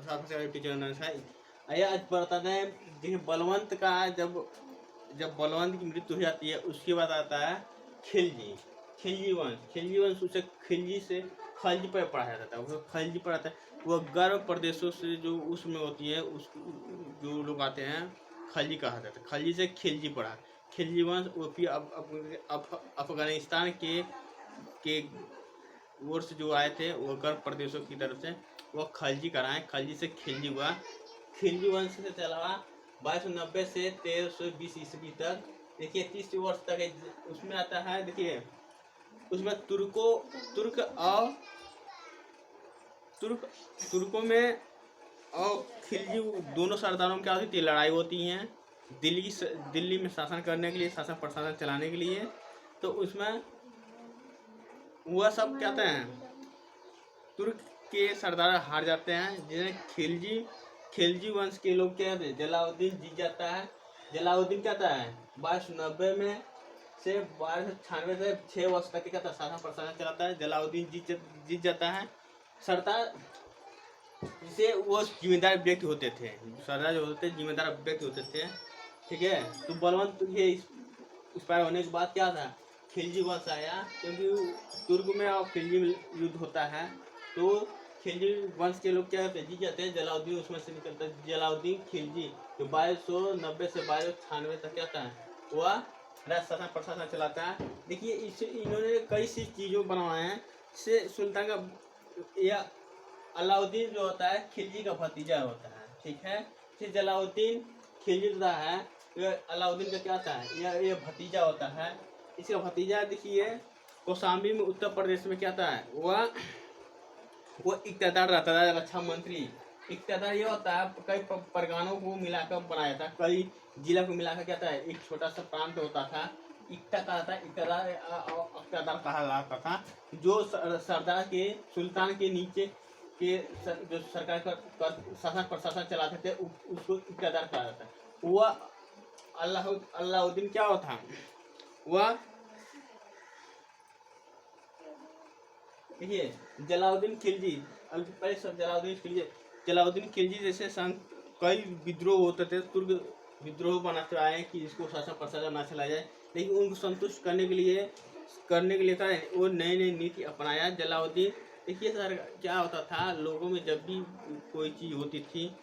आइए आज बताते हैं। देखिए बलवंत का जब बलवंत की मृत्यु हो जाती है उसके बाद आता है खिलजी। खिलजी वंश उसे खिलजी से खलजी पर पढ़ा जाता है। वो खलजी पर आता है। वह गर्व प्रदेशों से जो उसमें होती है उस जो लोग आते हैं खलजी कहा जाता है। खलजी से खिलजी पढ़ा। खिलजी वंश वो फिर अफगानिस्तान के ओर से जो आए थे वो गर्व प्रदेशों की तरफ से वो खलजी कराए। खलजी से खिलजी हुआ। खिलजी वंश से चला 2290 से 1320 ईस्वी तक। देखिए 30 वर्ष तक उसमें आता है। देखिए उसमें तुर्कों में और खिलजी दोनों सरदारों में क्या होती थी, लड़ाई होती हैं दिल्ली में शासन करने के लिए, शासन प्रशासन चलाने के लिए। तो उसमें वह सब क्या कहते हैं, तुर्क के सरदार हार जाते हैं, जिन्हें खिलजी वंश के लोग क्या कहते हैं, जलालुद्दीन जीत जाता है। जलालुद्दीन क्या था है 1290 में से 1296 से 6 वर्ष तक क्या था शासन प्रशासन चलाता है। जलालुद्दीन जीत जाता है। सरदार जिसे वो जिम्मेदार व्यक्ति होते थे, सरदार जो होते थे जिम्मेदार व्यक्ति होते थे। ठीक है। तो बलवंत ये एक्सपायर होने के बाद क्या था, खिलजी वंश आया। क्योंकि तुर्क में और खिलजी में युद्ध होता है तो खिलजी वंश के लोग क्या होते हैं, जीत जाते हैं। जलालुद्दीन उसमें से निकलता है। जलालुद्दीन खिलजी जो 1290 से 1296 तक क्या था वह राज शासन प्रशासन चलाता है। देखिए इन्होंने कई सी चीज़ों बनवाए हैं। इससे सुल्तान का यह अलाउद्दीन जो होता है खिलजी का भतीजा होता है। ठीक है। फिर जलालुद्दीन खिलजी होता है, अलाउद्दीन का क्या होता है, यह भतीजा होता है। इसका भतीजा देखिए कौशाम्बी में उत्तर प्रदेश में क्या होता है, वो इक़्तिदार रहता है, रक्षा मंत्री। इक़्तिदार ये होता है कई परगनों को मिलाकर बनाया था, कई जिला को मिलाकर क्या था एक छोटा सा प्रांत होता था। इक़्तिदार कहा जाता था। जो सरदार के सुल्तान के नीचे के जो सरकार का शासन प्रशासन चलाते थे उसको इक़्तिदार कहा जाता है। वह अलाउद्दीन क्या होता, वह देखिए जलालुद्दीन खिलजी, पहले सब जलालुद्दीन खिलजी जैसे कई विद्रोह होते थे। तुर्क विद्रोह बनाते आए कि इसको शासन प्रशासन ना चलाया जाए, लेकिन उनको संतुष्ट करने के लिए क्या है वो नई नीति अपनाया जलालुद्दीन। देखिए सर क्या होता था, लोगों में जब भी कोई चीज़ होती थी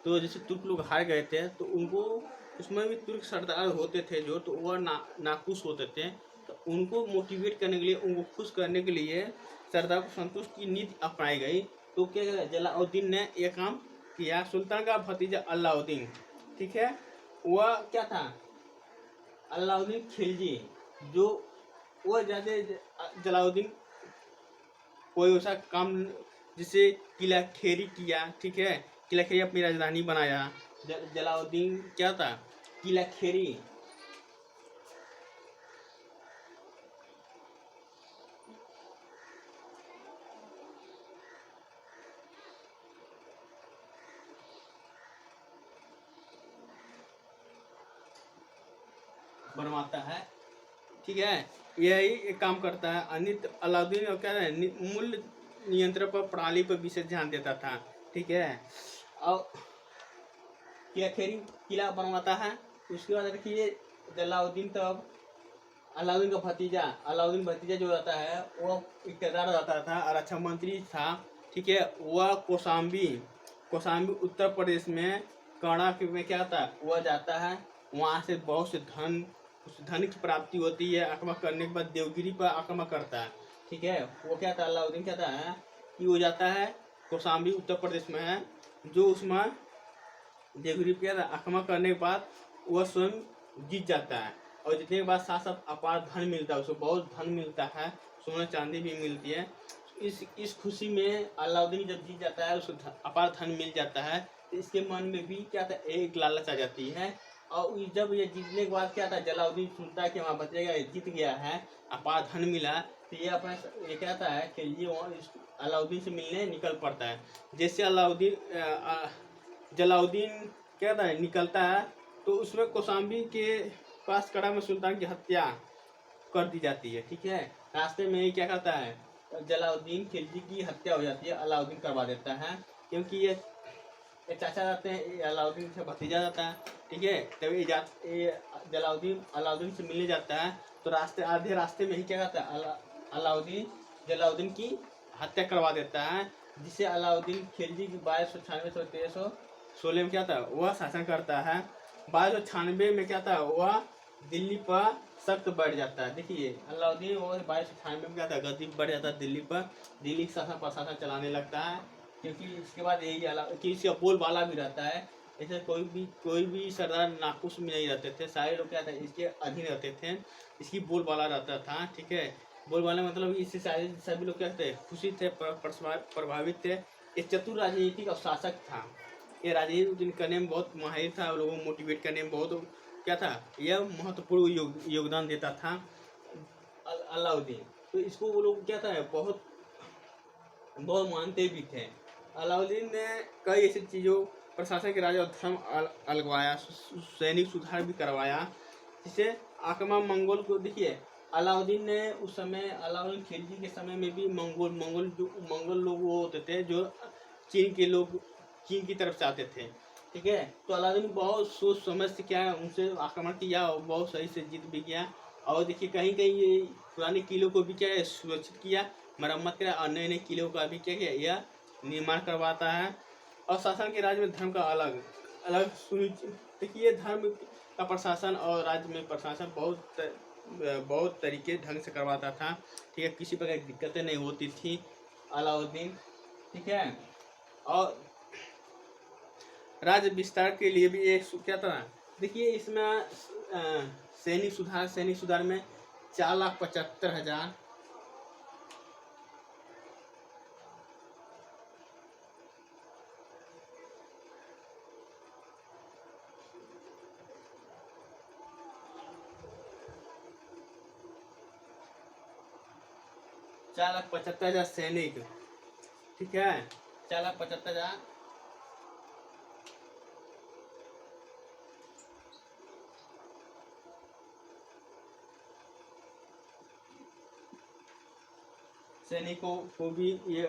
तो जैसे तुर्क लोग हार गए थे तो उनको उसमें भी तुर्क सरदार होते थे जो, तो वह नाखुश होते थे। तो उनको मोटिवेट करने के लिए, उनको खुश करने के लिए सरदार को संतुष्ट की नीति अपनाई गई। तो क्या किया जलालुद्दीन ने यह काम किया। सुल्तान का भतीजा अलाउद्दीन, ठीक है, वह क्या था अलाउद्दीन खिलजी, जो वह जैसे जलालुद्दीन कोई ऐसा काम जिसे किला खेरी किया। ठीक है। किला खेरी अपनी राजधानी बनाया। जलालुद्दीन क्या था किला खेरी बनवाता है। ठीक है। यही एक काम करता है। अनित अलाउद्दीन क्या है मूल्य नियंत्रण पर प्रणाली पर विशेष ध्यान देता था। ठीक है। और किला बनवाता है। उसके बाद देखिए जलालुद्दीन तब अलाउद्दीन भतीजा जो रहता है वो इक़्तिदार रहता था और रक्षा मंत्री था। ठीक है। वह कौशाम्बी उत्तर प्रदेश में कांड़ा में क्या था वह जाता है। वहाँ से बहुत से धन की प्राप्ति होती है। आक्रमण करने के बाद देवगिरी पर आक्रमण करता है। ठीक है। वो क्या था अलाउद्दीन क्या था कि वो जाता है कौशाम्बी उत्तर प्रदेश में है, जो उसमें देवगिरी पर आक्रमण करने के बाद वह स्वयं जीत जाता है। और जीतने के बाद साथ साथ अपार धन मिलता है, उसको बहुत धन मिलता है, सोना चांदी भी मिलती है। इस खुशी में अलाउद्दीन जब जीत जाता है उसको अपार धन मिल जाता है। तो इसके मन में भी क्या था एक लालच आ जाती है। और जब ये जीतने के बाद क्या था जलालुद्दीन सुनता है कि वहाँ बचेगा, जीत गया है, अपार धन मिला, तो ये अपना ये कहता है कि ये अलाउद्दीन से मिलने निकल पड़ता है। जैसे जलालुद्दीन क्या था निकलता है तो उसमें कौशाम्बी के पास कड़ा में सुल्तान की हत्या कर दी जाती है। ठीक है। रास्ते में ही क्या करता है जलालुद्दीन खिलजी की हत्या हो जाती है, अलाउद्दीन करवा देता है। क्योंकि ये ये चाचा जाते हैं, ये अलाउद्दीन से भतीजा जाता है, ठीक है। तब ये जलाउद्दीन अलाउद्दीन से मिलने जाता है, तो आधे रास्ते में ही क्या कहता है, अलाउद्दीन जलाउद्दीन की हत्या करवा देता है, जिसे अलाउद्दीन खिलजी की 1296 से 1316 में क्या था वह शासन करता है। 1296 में क्या था वह दिल्ली पर सख्त बढ़ जाता है। देखिए अलाउद्दीन वो 1296 में क्या था गद्दी बढ़ जाता है दिल्ली पर, दिल्ली शासन प्रशासन चलाने लगता है, क्योंकि इसके बाद यही कि इसका बोलबाला भी रहता है। ऐसे कोई भी सरदार नाखुश में नहीं रहते थे, सारे लोग क्या था इसके अधीन रहते थे, इसकी बोलबाला रहता था, ठीक है। बोलबाला मतलब इससे सारे सभी लोग क्या थे खुशी थे, प्रभावित थे। एक चतुर राजनीतिक और शासक था, ये राजनीति करने में बहुत माहिर था, लोगों को मोटिवेट करने में बहुत क्या था, यह महत्वपूर्ण योगदान देता था अलाउद्दीन। तो इसको वो लोग क्या था बहुत मानते भी थे। अलाउद्दीन ने कई ऐसी चीज़ों प्रशासन के राजा धर्म अलगवाया, सैनिक सुधार भी करवाया, जिसे आक्रमण मंगोल को देखिए अलाउद्दीन ने उस समय अलाउद्दीन खिलजी के समय में भी मंगोल लोग वो होते थे जो चीन की तरफ से आते थे, ठीक है। तो अलाउद्दीन बहुत सोच समझ से क्या उनसे आक्रमण किया और बहुत सही से जीत भी किया। और देखिए कहीं कहीं ये पुराने किलों को भी क्या है सुरक्षित किया, मरम्मत किया, और नए नए किलों का भी क्या किया यह निर्माण करवाता है। और शासन के राज्य में धर्म का अलग अलग सुनिश्चित, देखिए धर्म का प्रशासन और राज्य में प्रशासन बहुत तरीके ढंग से करवाता था, ठीक है। किसी प्रकार की दिक्कतें नहीं होती थी अलाउद्दीन, ठीक है। और राज्य विस्तार के लिए भी एक क्या था, देखिए इसमें सैनिक सुधार में 4,75,000 4,75,000 सैनिक, ठीक है। 4,75,000 सैनिकों को भी ये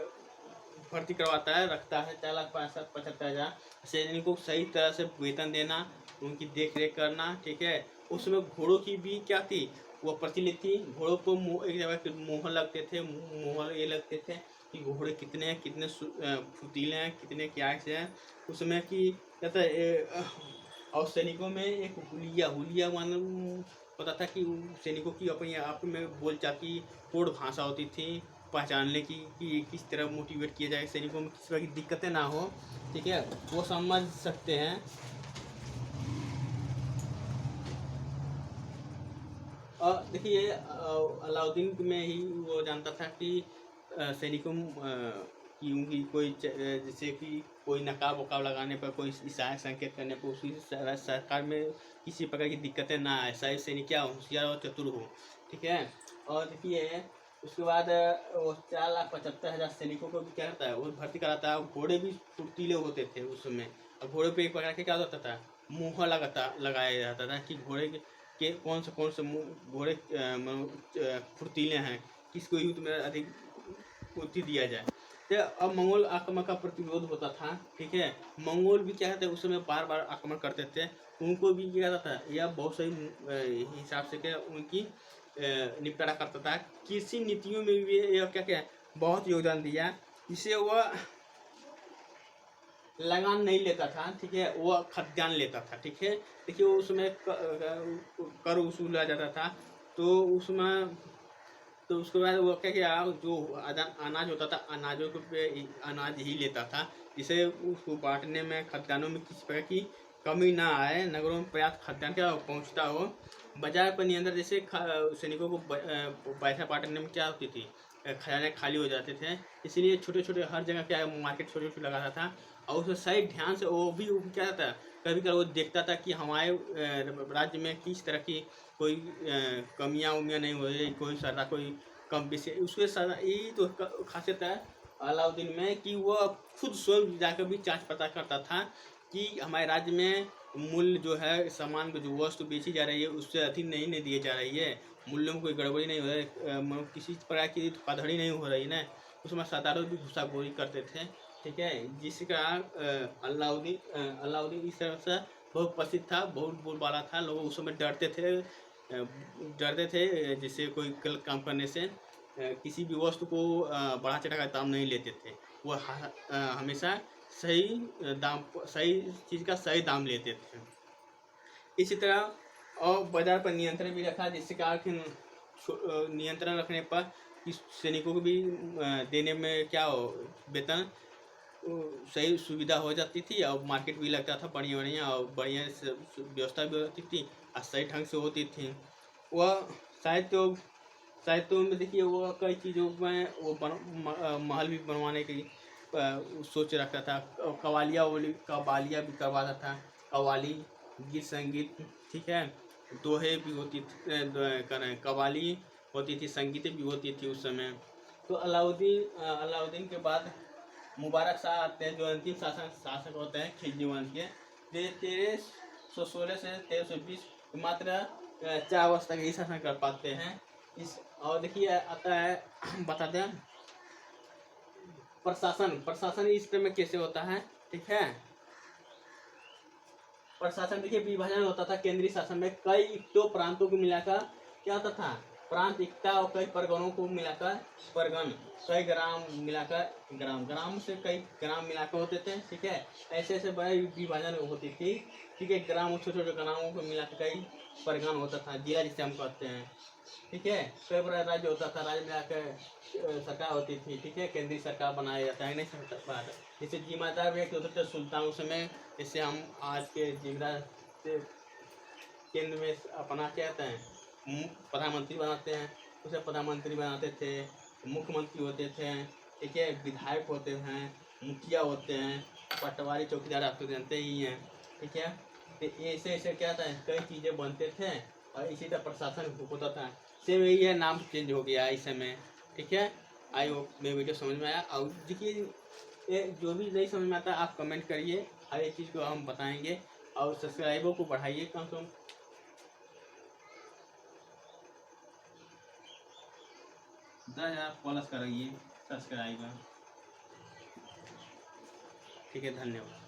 भर्ती करवाता है, रखता है। 4,75,000 सैनिकों को सही तरह से वेतन देना, उनकी देख रेख करना, ठीक है। उसमें घोड़ों की भी क्या थी वो प्रचलित थी। घोड़ों को एक जगह मोहर लगते थे, मोहर ये लगते थे कि घोड़े कितने फुर्तीले हैं, कितने क्या से हैं उसमें कि कहता है। और सैनिकों में एक हुलिया मान पता था कि सैनिकों की अपने आप में बोलचाल की कोड भाषा होती थी, पहचानने की कि किस तरह मोटिवेट किया जाए, सैनिकों में किस तरह की दिक्कतें ना हो, ठीक है, वो समझ सकते हैं। और देखिए अलाउद्दीन में ही वो जानता था कि सैनिकों की उनकी कोई जैसे कि कोई नकाब वकाब लगाने पर, कोई इशारा संकेत करने पर उसकी सरकार में किसी प्रकार की दिक्कतें ना आए, सारे सैनिक क्या होशियार और चतुर हो, ठीक है। और देखिए उसके बाद वो 4,75,000 सैनिकों को भी क्या करता है वो भर्ती कराता है। घोड़े भी फुर्तीले होते थे उस समय, और घोड़े पे एक प्रकार के क्या होता था मुँह लगाया जाता था कि घोड़े के कौन से घोड़े फुर्तीले हैं, किसको युद्ध में अधिक फुर्ती दिया जाए। तो अब मंगोल आक्रमण का प्रतिरोध होता था, ठीक है। मंगोल भी क्या कहते हैं उस समय बार बार आक्रमण करते थे, उनको भी क्या था यह बहुत सही हिसाब से क्या उनकी निपटारा करता था। कृषि नीतियों में भी यह क्या बहुत योगदान दिया, जिससे वह लगान नहीं लेता था, ठीक है, वह खाद्यान्न लेता था, ठीक है। देखिए उसमें कर वसूला जाता था, तो उसमें तो उसके बाद वो क्या जो अनाज होता था अनाजों पे अनाज ही लेता था, जिसे उसको बांटने में खाद्यान्नों में किसी प्रकार की कमी ना आए, नगरों में पर्याप्त खाद्यान्न क्या पहुँचता हो। बाजार पर नियंत्रण, जैसे सैनिकों को पैसा बांटने में क्या होती थी खजाने खाली हो जाते थे, इसीलिए छोटे छोटे हर जगह क्या मार्केट छोटे छोटे लगाता था। और उसमें सही ध्यान से वो भी क्या था कभी कभी वो देखता था कि हमारे राज्य में किस तरह की कोई कमियाँ उमियाँ नहीं हो रही, कोई सरदा कोई कम बेसी, उसके साथ यही तो खासियत है अलाउद्दीन में कि वह खुद स्वयं जाकर भी जांच पता करता था कि हमारे राज्य में मूल्य जो है सामान जो वस्तु बेची जा रही है उससे अधिक नहीं दी जा रही है, मूल्यों में कोई गड़बड़ी नहीं हो रही है, किसी प्रकार की धोखाधड़ी नहीं हो रही है ना। उसमें सरदारों भी घुसाखोरी करते थे, ठीक है, जिसका अलाउद्दीन इस तरह से बहुत प्रसिद्ध था, बहुत बोलबाला था, लोग उस समय डरते थे जिससे कोई गलत काम करने से। किसी भी वस्तु को बढ़ा चढ़ा कर दाम नहीं लेते थे, वो हमेशा सही दाम, सही चीज़ का सही दाम लेते थे। इसी तरह और बाजार पर नियंत्रण भी रखा, जिससे कहा कि नियंत्रण रखने पर कि सैनिकों को भी देने में क्या हो, वेतन सही सुविधा हो जाती थी, और मार्केट भी लगता था बढ़िया बढ़िया, और बढ़िया व्यवस्था भी होती थी और सही ढंग से होती थी। वह साहित्य में देखिए वो कई चीज़ों में वो महल भी बनवाने की सोच रखता था। कवालियाँ भी करवाता था, कवाली, गीत संगीत, ठीक है, दोहे भी होती थी, कवाली होती थी, संगीत भी होती थी उस समय। तो अलाउद्दीन के बाद मुबारक शाह आते हैं, जो अंतिम शासक होते हैं खिलजी वंश के। 1316 से 1320 मात्र 4 वर्ष तक ही शासन कर पाते हैं। और देखिए आता है बताते हैं प्रशासन इस तरह में कैसे होता है, ठीक है। प्रशासन देखिए विभाजन होता था केंद्रीय शासन में, कई तो प्रांतों को मिलाकर क्या होता था, प्रांत एकता, और कई परगनों को मिलाकर परगन, कई ग्राम मिलाकर ग्राम से कई ग्राम मिलाकर होते थे, ठीक है। ऐसे ऐसे बड़े विभाजन होती थी, ठीक है। ग्राम, छोटे छोटे ग्रामों को मिलाकर कई परगन होता था, जिला जिसे हम कहते हैं, ठीक है। कई बड़ा राज्य होता था, राज्य मिलाकर सरकार होती थी, ठीक है। केंद्रीय सरकार बनाया जाता है, नहीं सरकार, जैसे जिम्मेदार व्यक्ति होते थे सुल्तान उस समय, जैसे हम आज के जिम्मेदार से केंद्र में अपना क्या कहते हैं प्रधानमंत्री बनाते हैं, उसे प्रधानमंत्री बनाते थे, मुख्यमंत्री होते थे, ठीक है, विधायक होते हैं, मुखिया होते हैं, पटवारी, चौकीदार, आप तो जानते ही हैं, ठीक है। तो ऐसे ऐसे क्या था, कई चीज़ें बनते थे, और इसी तरह प्रशासन होता था। सेम यही है, नाम चेंज हो गया इस समय, ठीक है। आई होप मेरी वीडियो समझ में आया। और देखिए ये जो भी नहीं समझ में आता आप कमेंट करिए, हर एक चीज़ को हम बताएंगे, और सब्सक्राइबर को बढ़ाइए कम से कम 10,000 प्लस करिए सब्सक्राइबर, ठीक है। धन्यवाद।